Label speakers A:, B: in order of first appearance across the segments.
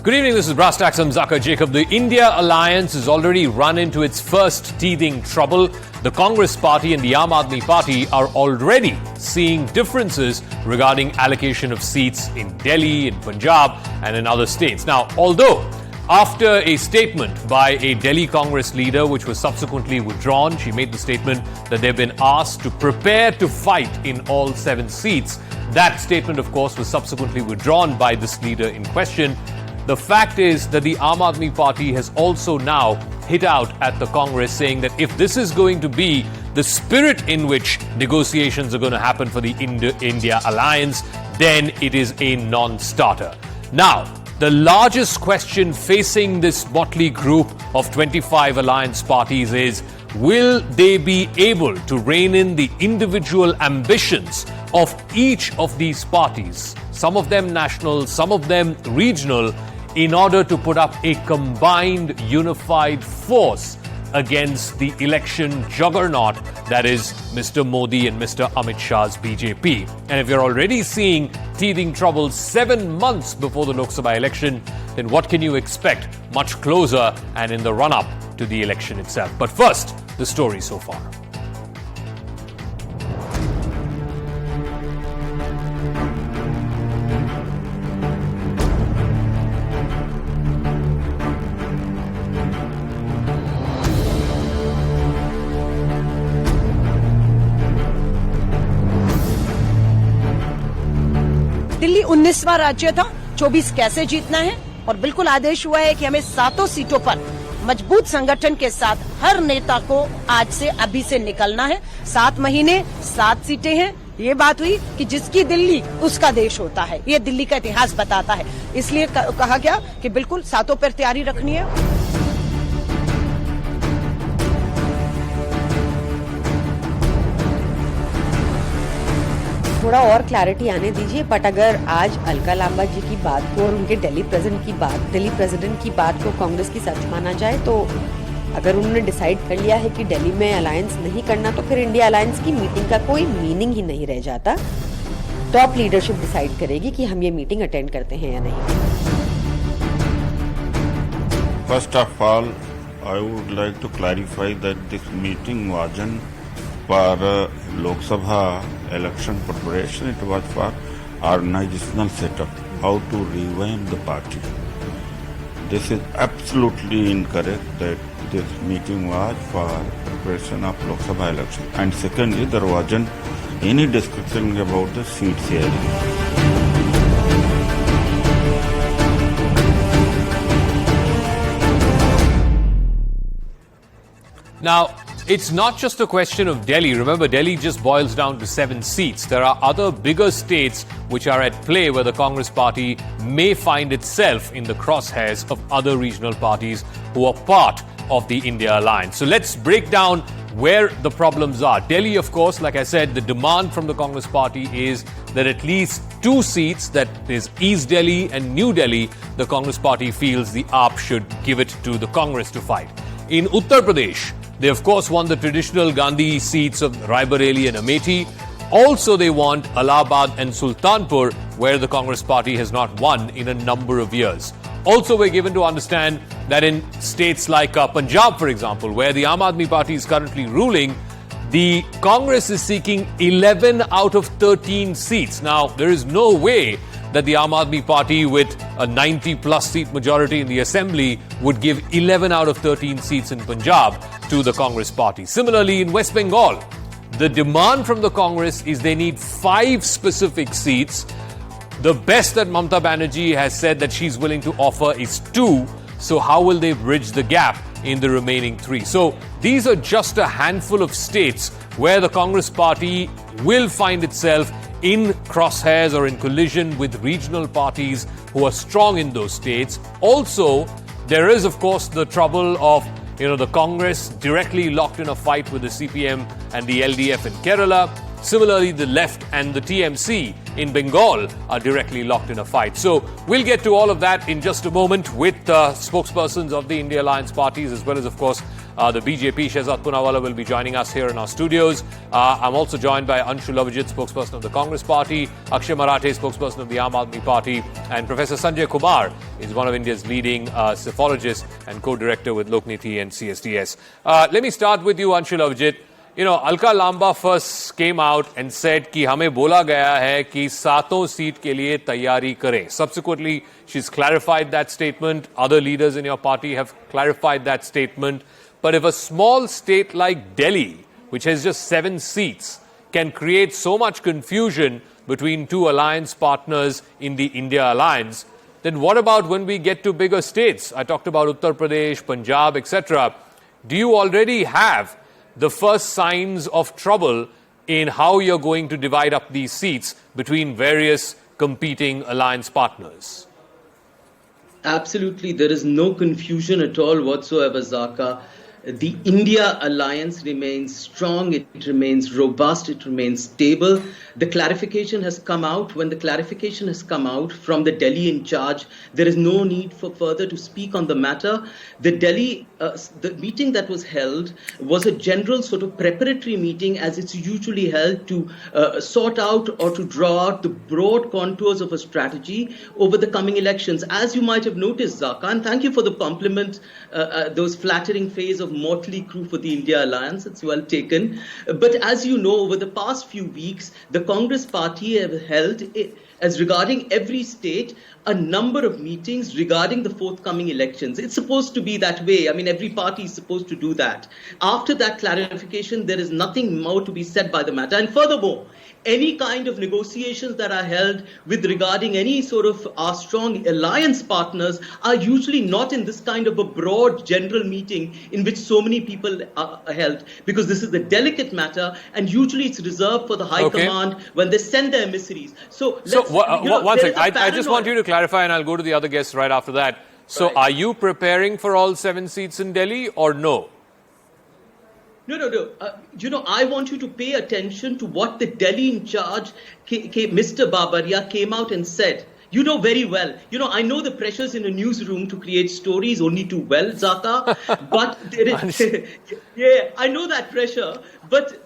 A: Good evening, this is Brass Tacks. I'm Zakir Jacob. The India alliance has already run into its first teething trouble. The Congress party and the Aadmi party are already seeing differences regarding allocation of seats in Delhi, in Punjab and in other states. Now, although after a statement by a Delhi Congress leader, which was subsequently withdrawn, she made the statement that they've been asked to prepare to fight in all 7 seats. That statement, of course, was subsequently withdrawn by this leader in question. The fact is that the Aadmi party has also now hit out at the Congress, saying that if this is going to be the spirit in which negotiations are going to happen for the India alliance, then it is a non-starter. Now, the largest question facing this motley group of 25 alliance parties is, will they be able to rein in the individual ambitions of each of these parties, some of them national, some of them regional, in order to put up a combined, unified force against the election juggernaut that is Mr. Modi and Mr. Amit Shah's BJP. And if you're already seeing teething trouble 7 months before the Lok Sabha election, then what can you expect much closer and in the run-up to the election itself? But first, the story so far.
B: Delhi 19वां राज्य था, 24 कैसे जीतना है और बिल्कुल आदेश हुआ है कि हमें 7 सीटों पर मजबूत संगठन के साथ हर नेता को आज से अभी से निकलना है। 7 महीने 7 सीटें हैं। ये बात हुई कि जिसकी दिल्ली उसका देश होता है, ये दिल्ली का इतिहास बताता है। इसलिए कहा गया कि बिल्कुल 7 पर तैयारी रखनी है।
C: थोड़ा और क्लैरिटी आने दीजिए, बट अगर आज अलका लांबा जी की बात को और उनके दिल्ली प्रेसिडेंट की बात को कांग्रेस की सच माना जाए, तो अगर उन्होंने डिसाइड कर लिया है कि दिल्ली में अलायंस नहीं करना, तो फिर इंडिया अलायंस की मीटिंग का कोई मीनिंग ही नहीं रह जाता। टॉप लीडरशिप डिसाइड करेगी कि हम ये मीटिंग अटेंड करते हैं या नहीं।
D: First of all, I would like to clarify that this meeting wasn't for Lok Sabha election preparation. It was for organizational setup, how to revamp the party. This is absolutely incorrect that this meeting was for preparation of Lok Sabha election. And secondly, there wasn't any discussion about the seat sharing.
A: Now, it's not just a question of Delhi. Remember, Delhi just boils down to 7 seats. There are other bigger states which are at play where the Congress party may find itself in the crosshairs of other regional parties who are part of the India alliance. So let's break down where the problems are. Delhi, of course, like I said, the demand from the Congress party is that at least 2 seats, that is East Delhi and New Delhi, the Congress party feels the AAP should give it to the Congress to fight. In Uttar Pradesh, they, of course, want the traditional Gandhi seats of Raebareli and Amethi. Also, they want Allahabad and Sultanpur, where the Congress party has not won in a number of years. Also, we're given to understand that in states like Punjab, for example, where the Aadmi party is currently ruling, the Congress is seeking 11 out of 13 seats. Now, there is no way that the Aadmi party with a 90-plus seat majority in the assembly would give 11 out of 13 seats in Punjab to the Congress party. Similarly, in West Bengal, the demand from the Congress is they need 5 specific seats. The best that Mamata Banerjee has said that she's willing to offer is 2. So how will they bridge the gap in the remaining 3? So these are just a handful of states where the Congress party will find itself in crosshairs or in collision with regional parties who are strong in those states. Also, there is, of course, the trouble of the Congress directly locked in a fight with the CPM and the LDF in Kerala. Similarly, the left and the TMC in Bengal are directly locked in a fight. So we'll get to all of that in just a moment with spokespersons of the India Alliance parties, as well as, of course, the BJP. Shehzad Poonawalla will be joining us here in our studios. I'm also joined by Anshu Lavajit, spokesperson of the Congress Party, Akshay Marathe, spokesperson of the Aam Aadmi Party, and Professor Sanjay Kumar is one of India's leading psephologists and co-director with Lokniti and CSDS. Let me start with you, Anshu Lavajit. You know, Alaka Lamba first came out and said कि हमें बोला गया है कि 7 seat के लिए तैयारी करें. Subsequently, she's clarified that statement. Other leaders in your party have clarified that statement. But if a small state like Delhi, which has just 7 seats, can create so much confusion between two alliance partners in the India alliance, then what about when we get to bigger states? I talked about Uttar Pradesh, Punjab, etc. Do you already have the first signs of trouble in how you're going to divide up these seats between various competing alliance partners?
E: Absolutely. There is no confusion at all whatsoever, Zaka. The India alliance remains strong, it remains robust, it remains stable. The clarification has come out. When the clarification has come out from the Delhi in charge, there is no need for further to speak on the matter. The Delhi, the meeting that was held was a general sort of preparatory meeting as it's usually held to sort out or to draw out the broad contours of a strategy over the coming elections. As you might have noticed, Zaka, and thank you for the compliment, those flattering phase of motley crew for the India alliance. It's well taken. But as you know, over the past few weeks, the Congress party have held, as regarding every state, a number of meetings regarding the forthcoming elections. It's supposed to be that way. I mean, every party is supposed to do that. After that clarification, there is nothing more to be said by the matter. And furthermore, any kind of negotiations that are held with regarding any sort of our strong alliance partners are usually not in this kind of a broad general meeting in which so many people are held, because this is a delicate matter and usually it's reserved for the high command when they send their emissaries. So
A: one second. I just want you to clarify, and I'll go to the other guests right after that. So right. Are you preparing for all 7 seats in Delhi or no?
E: No. I want you to pay attention to what the Delhi in charge, Mr. Babaria, came out and said. You know very well. I know the pressures in a newsroom to create stories only too well, Zaka. But there is, yeah, I know that pressure. But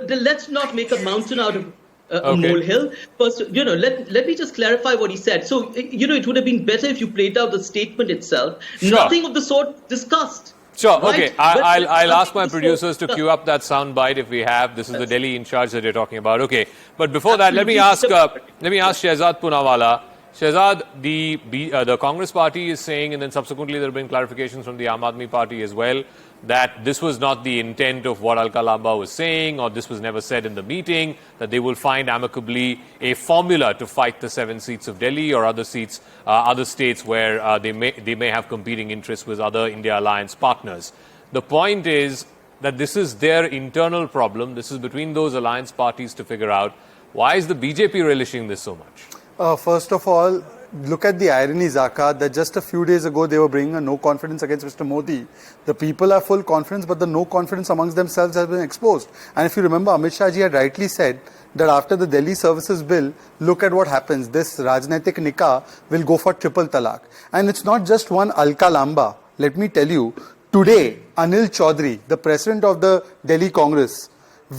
E: let's not make a mountain out of a molehill. First, let me just clarify what he said. So, it would have been better if you played out the statement itself. Sure. Nothing of the sort discussed.
A: Sure, okay. Right? I'll ask my producers to cue up that sound bite if we have. This is the Delhi in charge that you're talking about. Okay. But before that, let me ask Shehzad Poonawalla. Shehzad, the Congress party is saying, and then subsequently there have been clarifications from the Aam Aadmi Party as well, that this was not the intent of what Alaka Lamba was saying, or this was never said in the meeting, that they will find amicably a formula to fight the 7 seats of Delhi or other seats, other states where they may have competing interests with other India alliance partners. The point is that this is their internal problem. This is between those alliance parties to figure out. Why is the BJP relishing this so much?
F: First of all, look at the irony, Zaka, that just a few days ago they were bringing a no confidence against Mr. Modi. The people are full confidence, but the no confidence amongst themselves has been exposed. And if you remember, Amit Shah ji had rightly said that after the Delhi Services Bill, look at what happens. This Rajnaitik Nikah will go for triple talaq. And it's not just one Alaka Lamba. Let me tell you, today, Anil Chaudhary, the president of the Delhi Congress,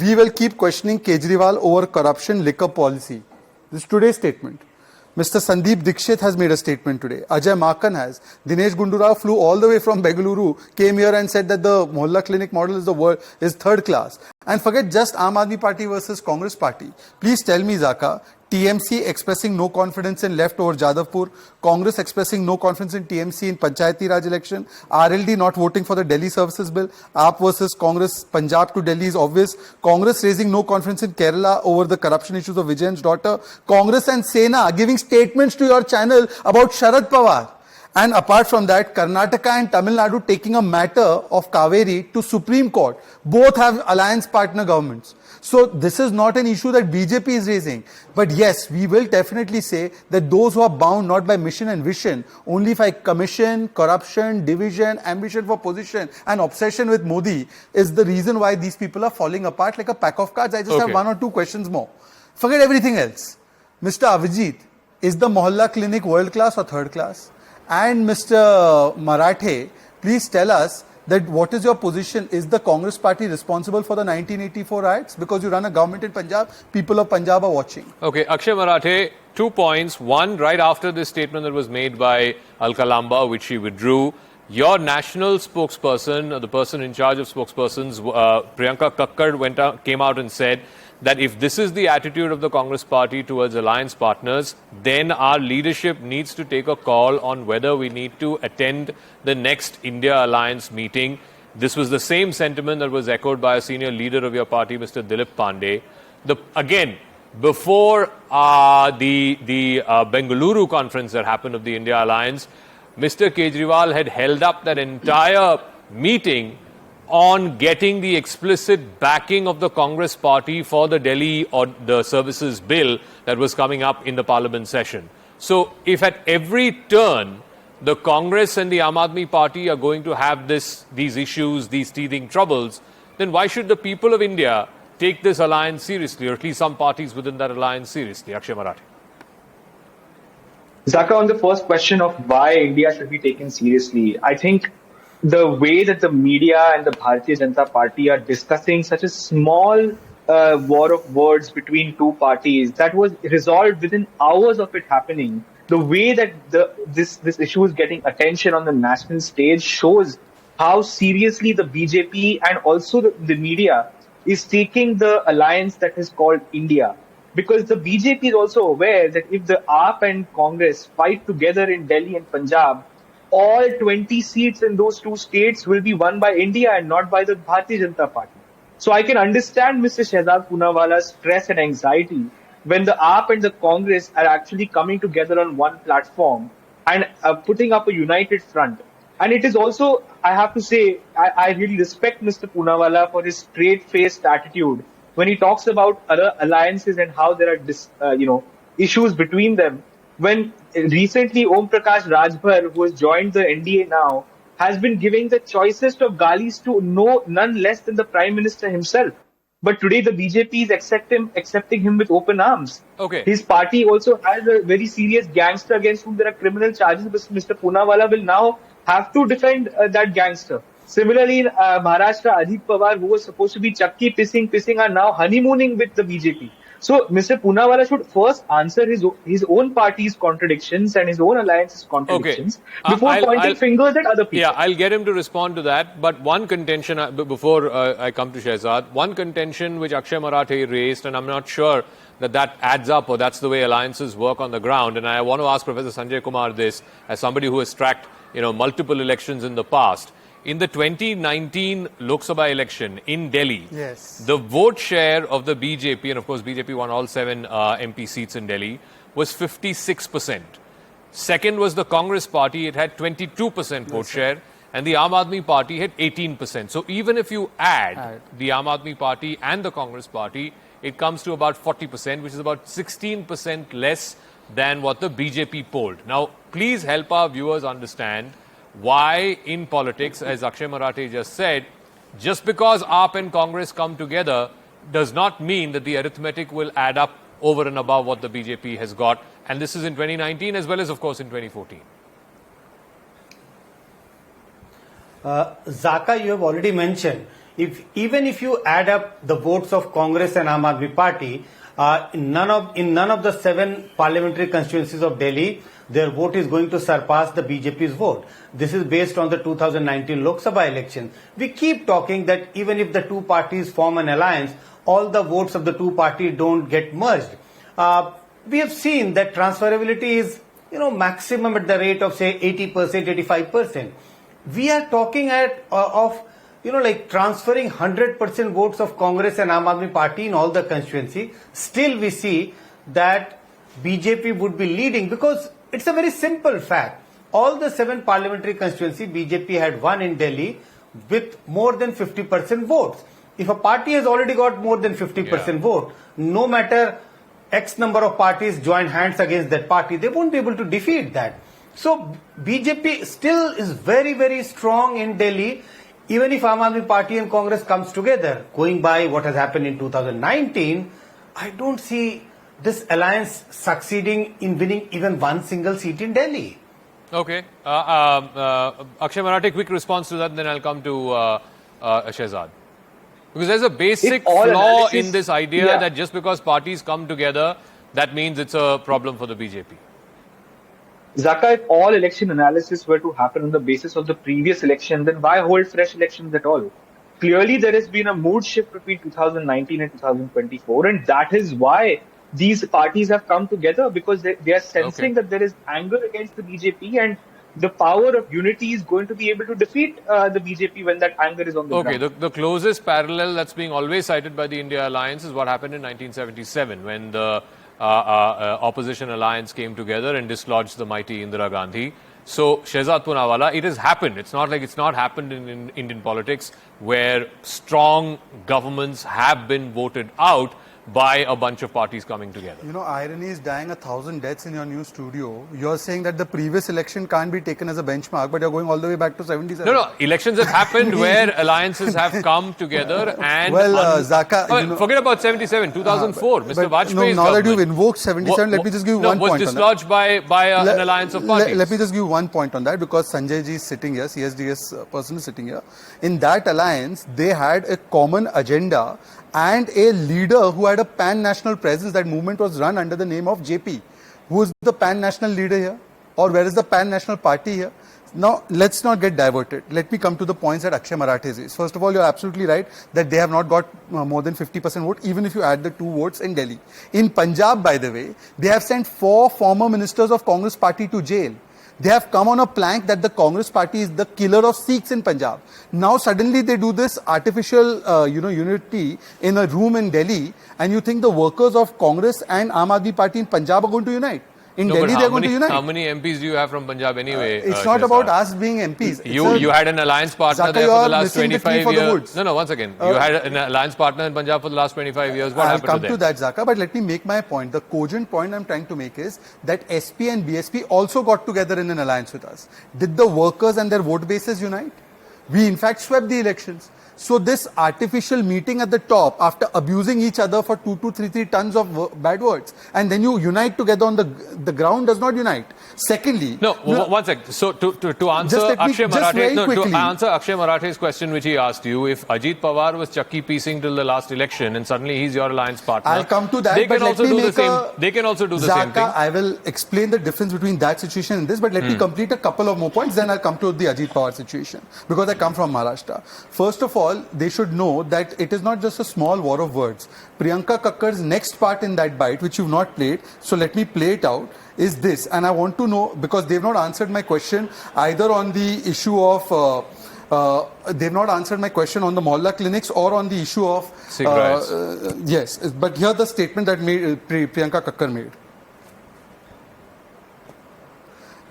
F: we will keep questioning Kejriwal over corruption liquor policy. This is today's statement. Mr. Sandeep Dikshit has made a statement today. Ajay Maken has. Dinesh Gundurao flew all the way from Bengaluru, came here and said that the Mohalla Clinic model is third class. And forget just Aam Aadmi Party versus Congress Party. Please tell me, Zaka, TMC expressing no confidence in left over Jadavpur, Congress expressing no confidence in TMC in Panchayati Raj election, RLD not voting for the Delhi Services Bill, AAP versus Congress, Punjab to Delhi is obvious, Congress raising no confidence in Kerala over the corruption issues of Vijayan's daughter, Congress and Sena giving statements to your channel about Sharad Pawar. And apart from that, Karnataka and Tamil Nadu taking a matter of Kaveri to Supreme Court. Both have alliance partner governments. So this is not an issue that BJP is raising. But yes, we will definitely say that those who are bound not by mission and vision, only by commission, corruption, division, ambition for position and obsession with Modi is the reason why these people are falling apart like a pack of cards. I just have 1 or 2 questions more. Forget everything else. Mr. Avijit, is the Mohalla Clinic world class or third class? And Mr. Marathe, please tell us that what is your position? Is the Congress party responsible for the 1984 riots? Because you run a government in Punjab, people of Punjab are watching.
A: Okay, Akshay Marathe, 2 points. One, right after this statement that was made by Alaka Lamba, which she withdrew, your national spokesperson, the person in charge of spokespersons, Priyanka Kakkar, came out and said that if this is the attitude of the Congress party towards alliance partners, then our leadership needs to take a call on whether we need to attend the next India Alliance meeting. This was the same sentiment that was echoed by a senior leader of your party, Mr. Dilip Pandey. Again, before the Bengaluru conference that happened of the India Alliance, Mr. Kejriwal had held up that entire meeting on getting the explicit backing of the Congress party for the Delhi or the services bill that was coming up in the parliament session. So if at every turn the Congress and the Aadmi party are going to have these issues, these teething troubles, then why should the people of India take this alliance seriously, or at least some parties within that alliance seriously? Akshay Marathe.
G: Zaka, on the first question of why India should be taken seriously, I think the way that the media and the Bharatiya Janata Party are discussing such a small war of words between two parties that was resolved within hours of it happening, the way that this issue is getting attention on the national stage shows how seriously the BJP and also the media is taking the alliance that is called India. Because the BJP is also aware that if the AAP and Congress fight together in Delhi and Punjab, all 20 seats in those two states will be won by India and not by the Bharatiya Janata Party. So I can understand Mr. Shehzad Poonawala's stress and anxiety when the AAP and the Congress are actually coming together on one platform and putting up a united front. And it is also, I have to say, I really respect Mr. Poonawala for his straight-faced attitude when he talks about other alliances and how there are issues between them. When recently Om Prakash Rajbhar, who has joined the N.D.A. now, has been giving the choicest of galis to none less than the Prime Minister himself. But today the BJP is accepting him with open arms.
A: Okay.
G: His party also has a very serious gangster against whom there are criminal charges, but Mr. Poonawala will now have to defend that gangster. Similarly, in Maharashtra, Ajit Pawar, who was supposed to be chakki pissing, are now honeymooning with the BJP. So, Mr. Poonawala should first answer his own party's contradictions and his own alliance's contradictions before pointing fingers at other people.
A: Yeah, I'll get him to respond to that. But one contention, before I come to Shehzad, one contention which Akshay Marathe raised, and I'm not sure that adds up or that's the way alliances work on the ground. And I want to ask Professor Sanjay Kumar this, as somebody who has tracked multiple elections in the past. In the 2019 Lok Sabha election in Delhi,
F: yes,
A: the vote share of the BJP, and of course BJP won all 7 MP seats in Delhi, was 56%. Second was the Congress party, it had 22% vote share, and the Aam Aadmi party had 18%. So even if you add the Aam Aadmi party and the Congress party, it comes to about 40%, which is about 16% less than what the BJP polled. Now, please help our viewers understand why in politics, as Akshay Marathe just said, just because AAP and Congress come together does not mean that the arithmetic will add up over and above what the BJP has got. And this is in 2019 as well as, of course, in 2014.
H: Zaka, you have already mentioned, even if you add up the votes of Congress and Aam Aadmi Party, in none of the 7 parliamentary constituencies of Delhi, their vote is going to surpass the BJP's vote. This is based on the 2019 Lok Sabha election. We keep talking that even if the two parties form an alliance, all the votes of the two parties don't get merged. We have seen that transferability is, maximum at the rate of say 80%, 85%. We are talking of transferring 100% votes of Congress and Aam Aadmi Party in all the constituency. Still we see that BJP would be leading because it's a very simple fact. All the 7 parliamentary constituency, BJP had won in Delhi with more than 50% votes. If a party has already got more than 50% vote, no matter X number of parties join hands against that party, they won't be able to defeat that. So BJP still is very, very strong in Delhi. Even if Aam Aadmi Party and Congress comes together, going by what has happened in 2019, I don't see this alliance succeeding in winning even one single seat in Delhi.
A: Okay. Akshay Marathe, quick response to that, then I'll come to Shehzad. Because there's a basic flaw in this idea that just because parties come together, that means it's a problem for the BJP.
G: Zaka, if all election analysis were to happen on the basis of the previous election, then why hold fresh elections at all? Clearly, there has been a mood shift between 2019 and 2024, and that is why these parties have come together, because they are sensing that there is anger against the BJP, and the power of unity is going to be able to defeat the BJP when that anger is on the ground.
A: Okay, the closest parallel that's being always cited by the India Alliance is what happened in 1977 when the opposition alliance came together and dislodged the mighty Indira Gandhi. So, Shehzad Poonawalla, it has happened. It's not like it's not happened in Indian politics where strong governments have been voted out by a bunch of parties coming together.
F: You know, irony is dying 1,000 deaths in your new studio. You're saying that the previous election can't be taken as a benchmark, but you're going all the way back to 77.
A: No, elections have happened where alliances have come together and...
F: Well, Zaka...
A: forget about 77, 2004, Mr. Vajpayee's
F: now that you've invoked 77, let me just give you one point on that.
A: Was dislodged by an alliance of parties.
F: Let me just give you one point on that, because Sanjay ji is sitting here, CSDS person is sitting here. In that alliance, they had a common agenda and a leader who had a pan-national presence. That movement was run under the name of JP. Who is the pan-national leader here? Or where is the pan-national party here? Now, let's not get diverted. Let me come to the points that Akshay Marathe says. First of all, you're absolutely right that they have not got more than 50% vote, even if you add the 2 votes in Delhi. In Punjab, by the way, they have sent 4 former ministers of Congress party to jail. They have come on a plank that the Congress party is the killer of Sikhs in Punjab. Now suddenly they do this artificial, unity in a room in Delhi, and you think the workers of Congress and Aam Aadmi party in Punjab are going to unite? In Delhi, they're going to unite.
A: How many MPs do you have from Punjab anyway?
F: It's not about us being MPs.
A: You had an alliance partner
F: Zaka,
A: there for the last 25 years. No, once again. You had an alliance partner in Punjab for the last 25 years. What happened to them?
F: I'll come to that, Zaka, but let me make my point. The cogent point I'm trying to make is that SP and BSP also got together in an alliance with us. Did the workers and their vote bases unite? We in fact swept the elections. So this artificial meeting at the top, after abusing each other for 2 to 3 tons of bad words, and then you unite together on the ground, does not unite. Secondly...
A: No, one sec. So to answer Akshay Marathe's question, which he asked you, if Ajit Pawar was chakki piecing till the last election and suddenly he's your alliance partner...
F: I'll come to that,
A: they can also do the same thing.
F: I will explain the difference between that situation and this, but let me complete a couple of more points, then I'll come to the Ajit Pawar situation, because I come from Maharashtra. First of all, they should know that it is not just a small war of words. Priyanka Kakkar's next part in that bite, which you've not played, so let me play it out, is this. And I want to know, because they've not answered my question either on the issue of... they've not answered my question on the Mohalla clinics or on the issue of... yes, but here the statement that Priyanka Kakkar made.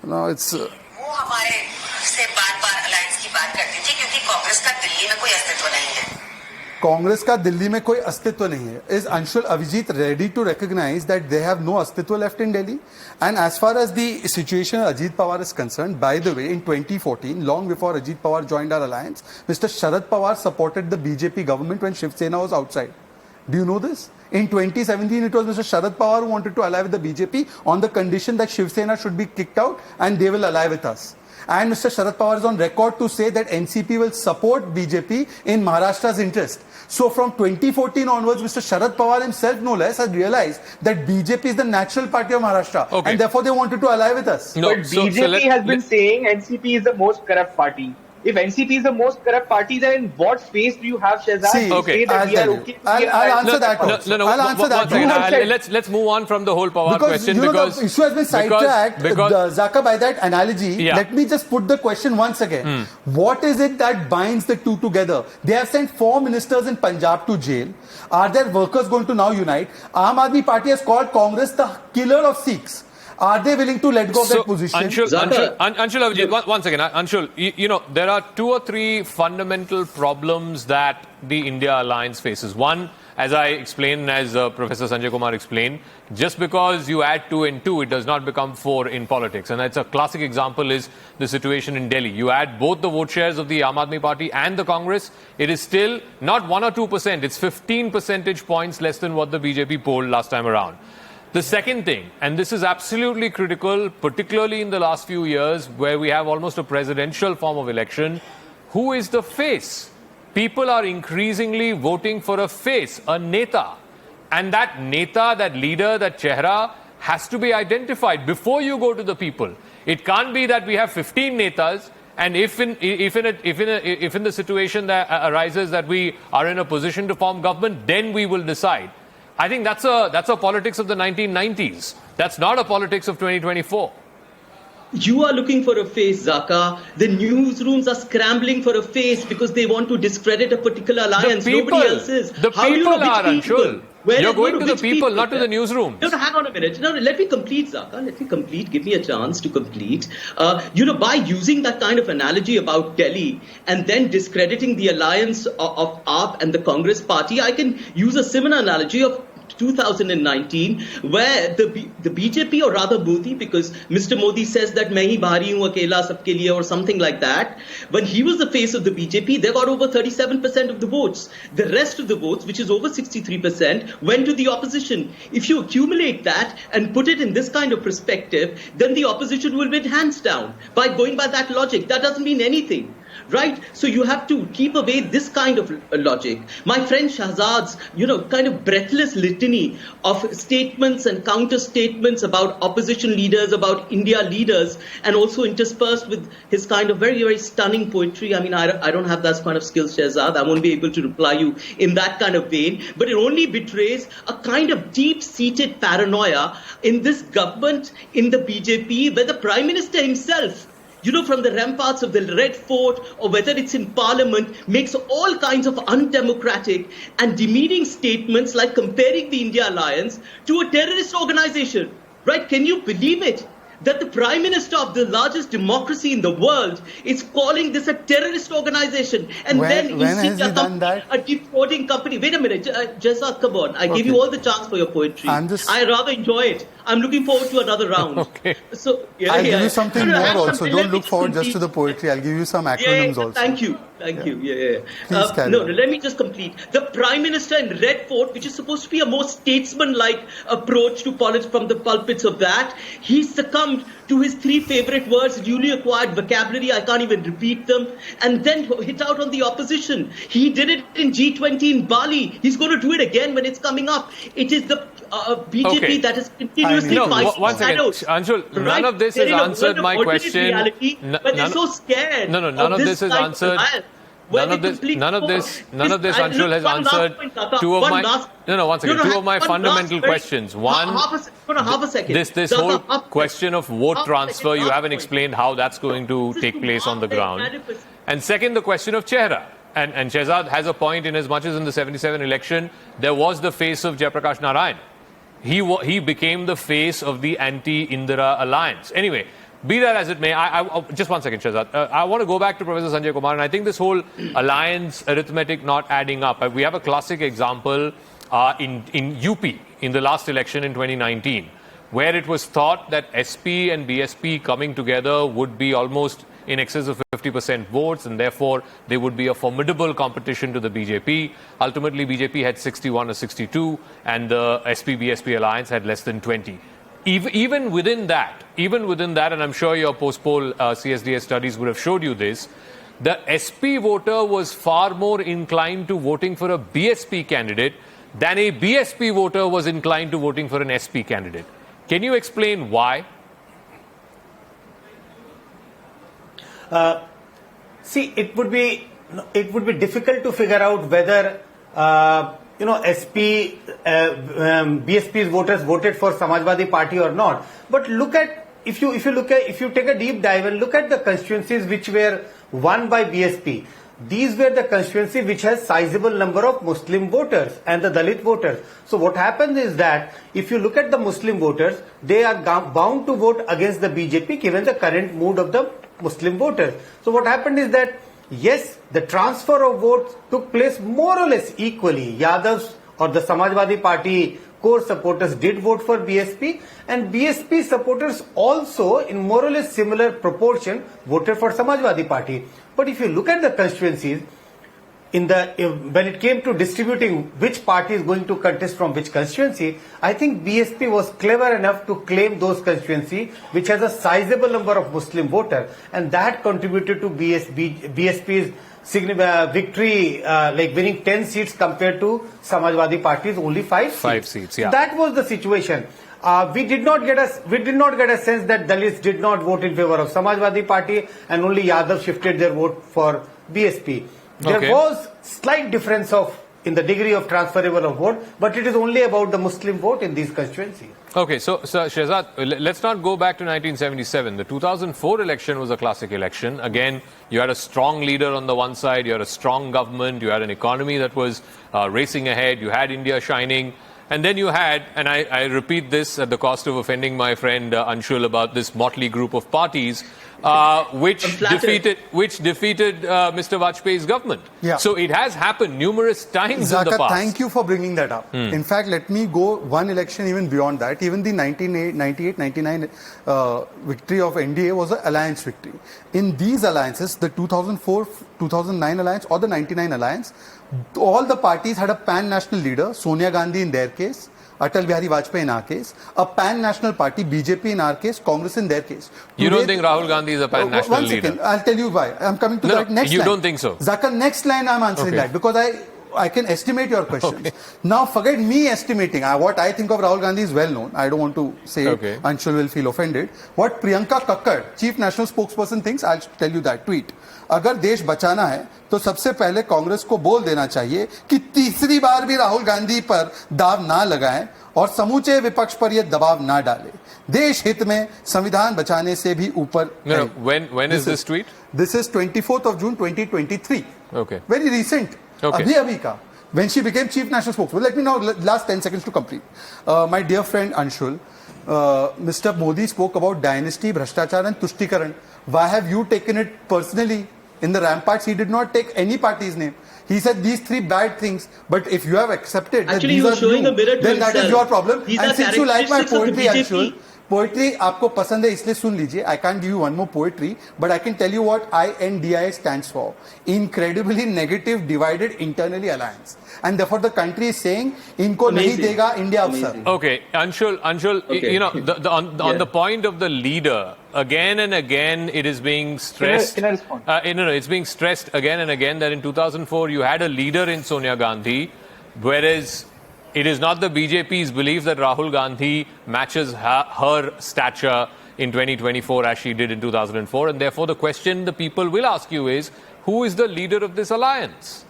F: Now it's... Congress का दिल्ली में कोई अस्तित्व नहीं है. Is Anshul Avijit ready to recognize that they have no अस्तित्व left in Delhi? And as far as the situation Ajit Pawar is concerned, by the way, in 2014, long before Ajit Pawar joined our alliance, Mr. Sharad Pawar supported the BJP government when Shiv Sena was outside. Do you know this? In 2017, it was Mr. Sharad Pawar who wanted to ally with the BJP on the condition that Shiv Sena should be kicked out and they will ally with us. And Mr. Sharad Pawar is on record to say that NCP will support BJP in Maharashtra's interest. So from 2014 onwards, Mr. Sharad Pawar himself, no less, has realized that BJP is the natural party of Maharashtra. And therefore they wanted to ally with us.
G: No, but BJP has been saying NCP is the most corrupt party. If NCP is the most corrupt party, then in what face do you have, Shehzad, to say that we are okay?
F: I'll answer that. I'll answer that.
A: Let's move on from the whole Pawar question.
F: Because the issue has been sidetracked, Zaka, by that analogy. Let me just put the question once again. What is it that binds the two together? They have sent 4 ministers in Punjab to jail. Are their workers going to now unite? Aam Aadmi Party has called Congress the killer of Sikhs. Are they willing to let go of that position?
A: Anshul, once again, Anshul, you know, there are 2 or 3 fundamental problems that the India Alliance faces. One, as I explained, as Professor Sanjay Kumar explained, just because you add 2 and 2, it does not become 4 in politics. And that's a classic example is the situation in Delhi. You add both the vote shares of the Aam Aadmi Party and the Congress, it is still not 1 or 2%, it's 15 percentage points less than what the BJP polled last time around. The second thing, and this is absolutely critical, particularly in the last few years where we have almost a presidential form of election, who is the face? People are increasingly voting for a face, a neta. And that neta, that leader, that chehra has to be identified before you go to the people. It can't be that we have 15 netas, and if in the situation that arises that we are in a position to form government, then we will decide. I think that's a politics of the 1990s. That's not a politics of 2024.
E: You are looking for a face, Zaka. The newsrooms are scrambling for a face because they want to discredit a particular alliance. Nobody else is.
A: The
E: How do you
A: people
E: know
A: are,
E: which people?
A: Anshul. You're going to the people, not to the newsroom.
E: No, hang on a minute. No, let me complete, Zaka. Let me complete. Give me a chance to complete. By using that kind of analogy about Delhi and then discrediting the alliance of AAP and the Congress party, I can use a similar analogy of 2019, where the BJP, or rather Modi, because Mr. Modi says that main hi bhari hu akela sabke liye or something like that. When he was the face of the BJP, they got over 37% of the votes. The rest of the votes, which is over 63%, went to the opposition. If you accumulate that and put it in this kind of perspective, then the opposition will win hands down. By going by that logic, that doesn't mean anything. Right? So you have to keep away this kind of logic. My friend Shahzad's, kind of breathless litany of statements and counter statements about opposition leaders, about India leaders, and also interspersed with his kind of very, very stunning poetry. I mean, I don't have that kind of skills, Shahzad. I won't be able to reply you in that kind of vein. But it only betrays a kind of deep-seated paranoia in this government, in the BJP, where the Prime Minister himself, from the ramparts of the Red Fort, or whether it's in Parliament, makes all kinds of undemocratic and demeaning statements like comparing the India alliance to a terrorist organization. Right? Can you believe it? That the Prime Minister of the largest democracy in the world is calling this a terrorist organization. And then
F: when has he done that?
E: A defrauding company. Wait a minute, Jessa, come on. I give you all the chance for your poetry. I rather enjoy it. I'm looking forward to another round.
A: Okay.
E: So
F: I'll give you something more also. Don't look forward just to the poetry. I'll give you some acronyms also.
E: Thank you. Yeah.
F: Please carry on.
E: Let me just complete. The Prime Minister in Red Fort, which is supposed to be a more statesman-like approach to politics from the pulpits of that, he succumbed to his three favorite words, newly acquired vocabulary, I can't even repeat them, and then hit out on the opposition. He did it in G20 in Bali. He's going to do it again when it's coming up. It is the BJP that is continuously fighting.
A: One second, Anshul, none of this has answered my question.
E: But they're so scared.
A: None of this has answered. None of this, Anshul, has answered two of my. Two of my fundamental questions. One,
E: half a second.
A: This whole question of vote transfer, you haven't explained how that's going to take place on the ground. And second, the question of chehra. And Shehzad has a point, in as much as in the 77 election, there was the face of Jayaprakash Narayan. He became the face of the anti-I.N.D.I.A alliance. Anyway, be that as it may, I just one second, Shehzad. I want to go back to Professor Sanjay Kumar, and I think this whole alliance arithmetic not adding up. We have a classic example in UP in the last election in 2019, where it was thought that SP and BSP coming together would be almost in excess of 50% votes, and therefore they would be a formidable competition to the BJP. Ultimately, BJP had 61 or 62, and the SP-BSP alliance had less than 20. Even within that, and I'm sure your post-poll CSDS studies would have showed you this, the SP voter was far more inclined to voting for a BSP candidate than a BSP voter was inclined to voting for an SP candidate. Can you explain why?
H: See, it would be difficult to figure out whether BSP's voters voted for Samajwadi Party or not. But look at if you take a deep dive and look at the constituencies which were won by BSP. These were the constituency which has sizable number of Muslim voters and the Dalit voters. So what happens is that if you look at the Muslim voters, they are bound to vote against the BJP given the current mood of the Muslim voters. So what happened is that, yes, the transfer of votes took place more or less equally. Yadavs or the Samajwadi Party core supporters did vote for BSP, and BSP supporters also in more or less similar proportion voted for Samajwadi Party. But if you look at the constituencies, when it came to distributing which party is going to contest from which constituency, I think BSP was clever enough to claim those constituency which has a sizable number of Muslim voters, and that contributed to BSP's victory, like winning 10 seats compared to Samajwadi Party's only 5 seats.
A: 5 seats, yeah.
H: So that was the situation. We did not get a sense that Dalits did not vote in favor of Samajwadi Party and only Yadav shifted their vote for BSP. There was slight difference in the degree of transferable of vote, but it is only about the Muslim vote in these constituencies.
A: Okay, so Shehzad, let's not go back to 1977. The 2004 election was a classic election. Again, you had a strong leader on the one side, you had a strong government, you had an economy that was racing ahead, you had India shining. And then you had, and I repeat this at the cost of offending my friend Anshul about this motley group of parties, which defeated Mr. Vajpayee's government.
F: Yeah.
A: So it has happened numerous times in the
F: Zaka,
A: past.
F: thank you for bringing that up. In fact, let me go one election even beyond that. Even the 1998-99 victory of N.D.A. was an alliance victory. In these alliances, the 2004-2009 alliance or the 99 alliance, all the parties had a pan-national leader, Sonia Gandhi in their case, Atal Bihari Vajpayee in our case, a pan-national party, BJP in our case, Congress in their case.
A: You don't think Rahul Gandhi is a pan-national leader?
F: 1 second, I'll tell you why. I'm coming to that next line.
A: You don't think so?
F: Zaka, next line I'm answering that because I can estimate your questions.
A: Okay.
F: Now forget me estimating. What I think of Rahul Gandhi is well known. I don't want to say it. Anshul will feel offended. What Priyanka Kakkar, Chief National Spokesperson, thinks, I'll tell you that tweet. अगर देश बचाना है तो सबसे पहले कांग्रेस को बोल देना चाहिए कि तीसरी बार भी राहुल गांधी पर दाव ना लगाएं और समूचे विपक्ष पर यह दबाव ना डालें. देश हित में संविधान बचाने से भी ऊपर.
A: When is this tweet?
F: This is 24th of June 2023.
A: Okay.
F: Very recent.
A: Okay.
F: Abhi ka. When she became Chief National Spokesperson. Let me now last 10 seconds to complete. My dear friend Anshul, Mr. Modi spoke about dynasty, Bhrashtachar and Tushtikaran. Why have you taken it personally? In the ramparts, he did not take any party's name. He said these 3 bad things, but if you have accepted that these are new, then that is your problem. And since you like my poetry, Anshul, poetry आपको पसंद है इसलिए सुन लीजिए. I can't give you one more poetry, but I can tell you what I.N.D.I.A stands for. Incredibly negative, divided, internally alliance. And therefore the country is saying, इनको नहीं देगा India अवसर.
A: Okay, Anshul, okay. You know, on the point of the leader, again and again it is being stressed.
G: Can I respond?
A: It's being stressed again and again that in 2004 you had a leader in Sonia Gandhi, whereas it is not the BJP's belief that Rahul Gandhi matches her stature in 2024 as she did in 2004, and therefore the question the people will ask you is, who is the leader of this alliance?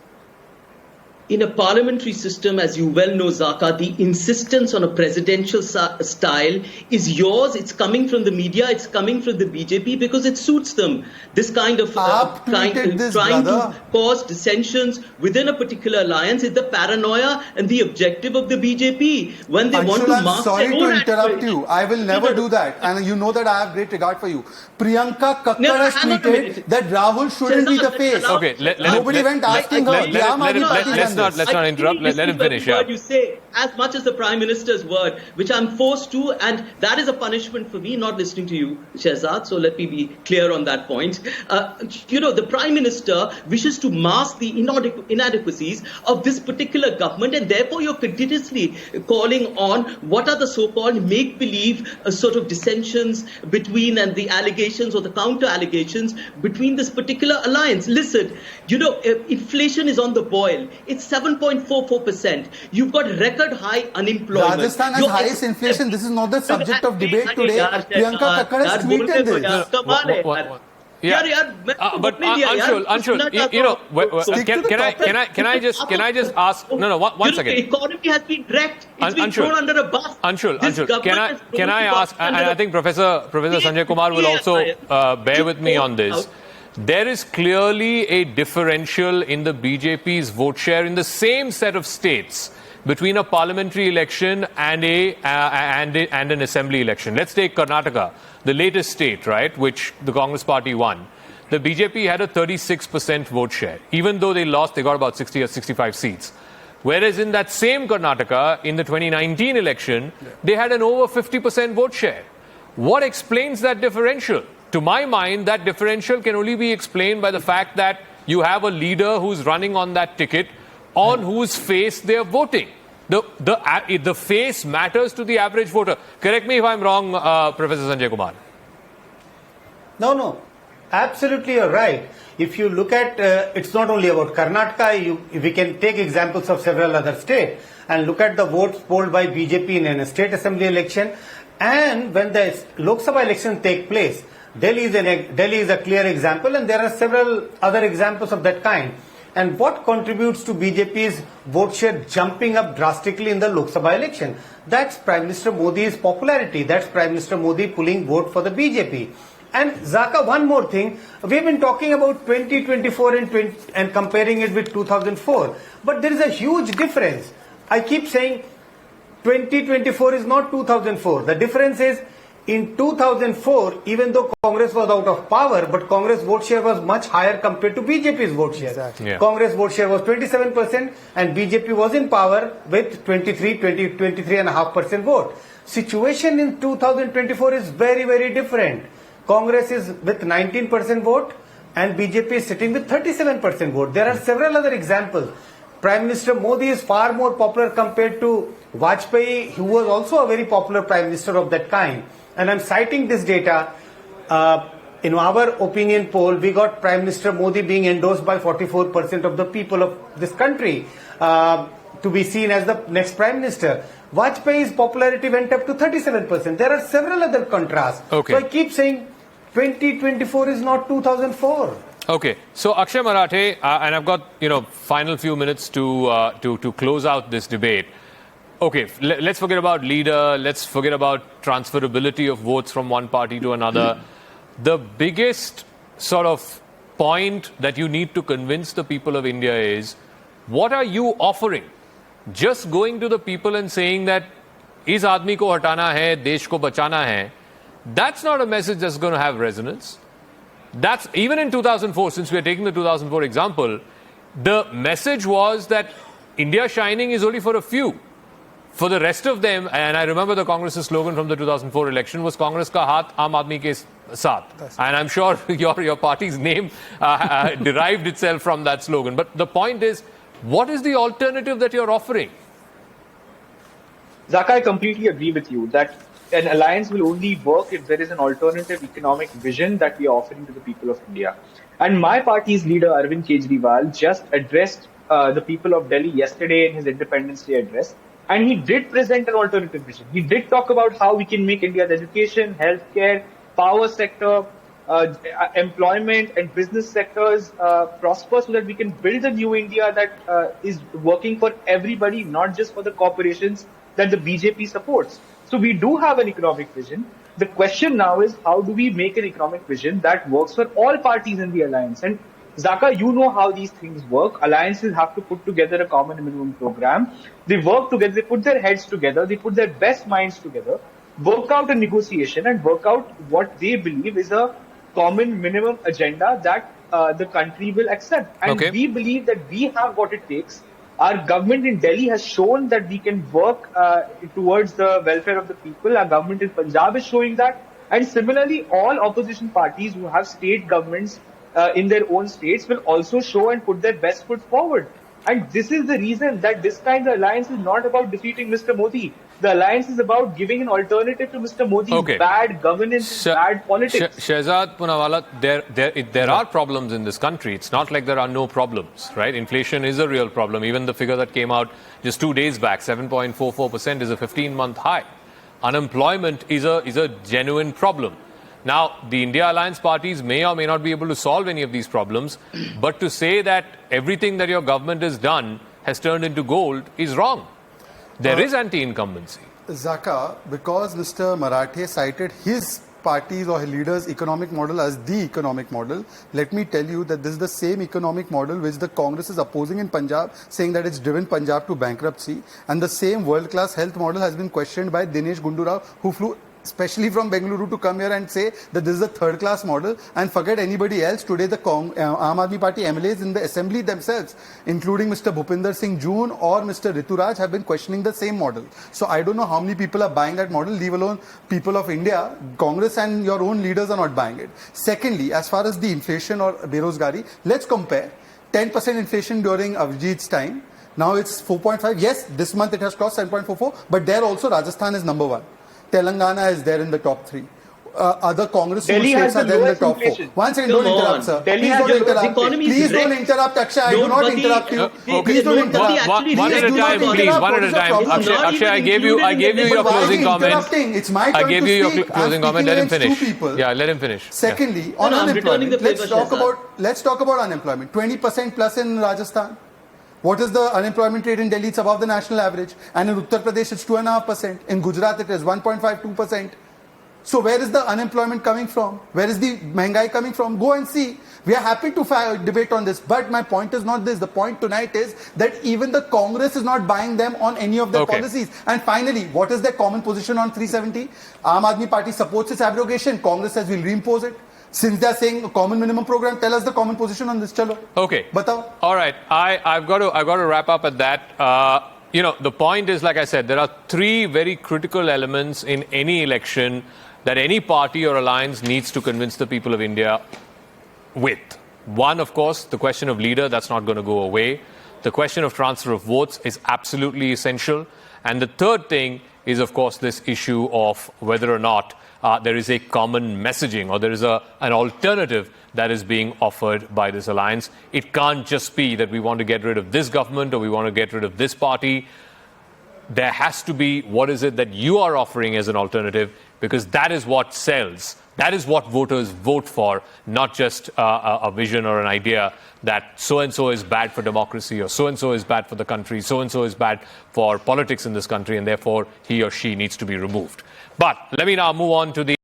E: In a parliamentary system, as you well know, Zaka, the insistence on a presidential style is yours. It's coming from the media. It's coming from the BJP because it suits them. This kind of trying to cause dissensions within a particular alliance is the paranoia and the objective of the BJP. When they want to mask
F: sorry
E: their
F: to
E: own
F: interrupt you. I will never do that. And you know that I have great regard for you. Priyanka Kakkar has tweeted that Rahul shouldn't be the face.
A: Okay,
F: nobody went asking her.
A: Let's not interrupt. Let him finish.
E: Word you say as much as the Prime Minister's word, which I'm forced to, and that is a punishment for me not listening to you, Shehzad. So let me be clear on that point. The Prime Minister wishes to mask the inadequacies of this particular government, and therefore you're continuously calling on what are the so-called make-believe sort of dissensions between and the allegations or the counter-allegations between this particular alliance. Listen, inflation is on the boil. It's 7.44%. You've got record high unemployment.
F: Rajasthan has highest inflation. This is not the subject of debate today. Priyanka Kakkar has tweeted this.
A: But Anshul, can I just ask? No, one second.
E: The economy has been wrecked. It's been thrown under a bus.
A: Anshul, can I ask? And I think Professor Sanjay Kumar will also bear with me on this. There is clearly a differential in the BJP's vote share in the same set of states between a parliamentary election and an assembly election. Let's take Karnataka, the latest state, right, which the Congress party won. The BJP had a 36% vote share. Even though they lost, they got about 60 or 65 seats. Whereas in that same Karnataka, in the 2019 election, they had an over 50% vote share. What explains that differential? To my mind, that differential can only be explained by the fact that you have a leader who's running on that ticket on whose face they're voting. The face matters to the average voter. Correct me if I'm wrong, Professor Sanjay Kumar.
H: No. Absolutely, you're right. If you look at, it's not only about Karnataka, we can take examples of several other states and look at the votes polled by BJP in a state assembly election. And when the Lok Sabha election take place, Delhi is a clear example, and there are several other examples of that kind. And what contributes to BJP's vote share jumping up drastically in the Lok Sabha election? That's Prime Minister Modi's popularity. That's Prime Minister Modi pulling vote for the BJP. And Zaka, one more thing. We've been talking about 2024 and comparing it with 2004. But there is a huge difference. I keep saying 2024 is not 2004. The difference is in 2004, even though Congress was out of power, but Congress vote share was much higher compared to BJP's vote share.
F: Exactly.
A: Yeah.
H: Congress vote share was 27% and BJP was in power with 23.5% vote. Situation in 2024 is very, very different. Congress is with 19% vote and BJP is sitting with 37% vote. There are several other examples. Prime Minister Modi is far more popular compared to Vajpayee, who was also a very popular Prime Minister of that kind. And I'm citing this data. In our opinion poll, we got Prime Minister Modi being endorsed by 44% of the people of this country to be seen as the next Prime Minister. Vajpayee's popularity went up to 37%. There are several other contrasts.
A: Okay.
H: So I keep saying 2024 is not 2004.
A: Okay, so Akshay Marathe, and I've got final few minutes to close out this debate. Okay, let's forget about leader. Let's forget about transferability of votes from one party to another. The biggest sort of point that you need to convince the people of India is, what are you offering? Just going to the people and saying that is aadmi ko hatana hai, desh ko bachana hai, that's not a message that's going to have resonance. That's even in 2004, since we are taking the 2004 example, the message was that India shining is only for a few. For the rest of them, and I remember the Congress's slogan from the 2004 election was Congress ka haath aam aadmi ke saath. And I'm sure your party's name derived itself from that slogan. But the point is, what is the alternative that you're offering?
G: Zaka, I completely agree with you that an alliance will only work if there is an alternative economic vision that we are offering to the people of India. And my party's leader, Arvind Kejriwal, just addressed the people of Delhi yesterday in his Independence Day address. And he did present an alternative vision. He did talk about how we can make India's education, healthcare, power sector, employment and business sectors prosper so that we can build a new India that is working for everybody, not just for the corporations that the BJP supports. So we do have an economic vision. The question now is, how do we make an economic vision that works for all parties in the alliance? And Zaka, you know how these things work. Alliances have to put together a common minimum program. They work together, they put their heads together, they put their best minds together, work out a negotiation and work out what they believe is a common minimum agenda that the country will accept. And we believe that we have what it takes. Our government in Delhi has shown that we can work towards the welfare of the people. Our government in Punjab is showing that. And similarly, all opposition parties who have state governments in their own states will also show and put their best foot forward. And this is the reason that this kind of alliance is not about defeating Mr. Modi. The alliance is about giving an alternative to Mr. Modi's bad governance, bad politics.
A: Shehzad Poonawalla, there are problems in this country. It's not like there are no problems, right? Inflation is a real problem. Even the figure that came out just 2 days back, 7.44% is a 15-month high. Unemployment is a genuine problem. Now, the India Alliance parties may or may not be able to solve any of these problems, but to say that everything that your government has done has turned into gold is wrong. There is anti-incumbency.
F: Zaka, because Mr. Marathe cited his party's or his leader's economic model as the economic model, let me tell you that this is the same economic model which the Congress is opposing in Punjab, saying that it's driven Punjab to bankruptcy. And the same world-class health model has been questioned by Dinesh Gundu Rao, who flew especially from Bengaluru, to come here and say that this is a third-class model and forget anybody else. Today, the Aam Aadmi Party MLAs in the assembly themselves, including Mr. Bhupinder Singh Joon or Mr. Rituraj, have been questioning the same model. So I don't know how many people are buying that model, leave alone people of India. Congress and your own leaders are not buying it. Secondly, as far as the inflation or berozgari, let's compare 10% inflation during Avijit's time. Now it's 4.5. Yes, this month it has crossed 7.44, but there also Rajasthan is number one. Telangana is there in the top 3. Other Congress states are there in the top 4. One second, don't interrupt, sir. Please don't interrupt. Please don't interrupt, Akshay. I do not interrupt you. Please don't interrupt.
A: One at a time, please. One at a time. Akshay, I gave you your closing comment.
F: It's my turn
A: I gave you your closing comment. Let him finish. Yeah, let him finish.
F: Secondly, on unemployment, let's talk about unemployment. 20% plus in Rajasthan. What is the unemployment rate in Delhi? It's above the national average. And in Uttar Pradesh, it's 2.5%. In Gujarat, it is 1.52%. So where is the unemployment coming from? Where is the Mahንगाई coming from? Go and see. We are happy to debate on this. But my point is not this. The point tonight is that even the Congress is not buying them on any of their policies. And finally, what is their common position on 370? Aam Aadmi Party supports its abrogation. Congress says we'll reimpose it. Since they are saying a common minimum program, tell us the common position on this. Chalo.
A: Okay.
F: Batao.
A: All right. I've got to wrap up at that. The point is, like I said, there are 3 very critical elements in any election that any party or alliance needs to convince the people of India with. One, of course, the question of leader. That's not going to go away. The question of transfer of votes is absolutely essential. And the third thing is, of course, this issue of whether or not there is a common messaging or there is an alternative that is being offered by this alliance. It can't just be that we want to get rid of this government or we want to get rid of this party. There has to be what is it that you are offering as an alternative, because that is what sells. That is what voters vote for, not just a vision or an idea that so-and-so is bad for democracy or so-and-so is bad for the country, so-and-so is bad for politics in this country, and therefore he or she needs to be removed. But let me now move on to the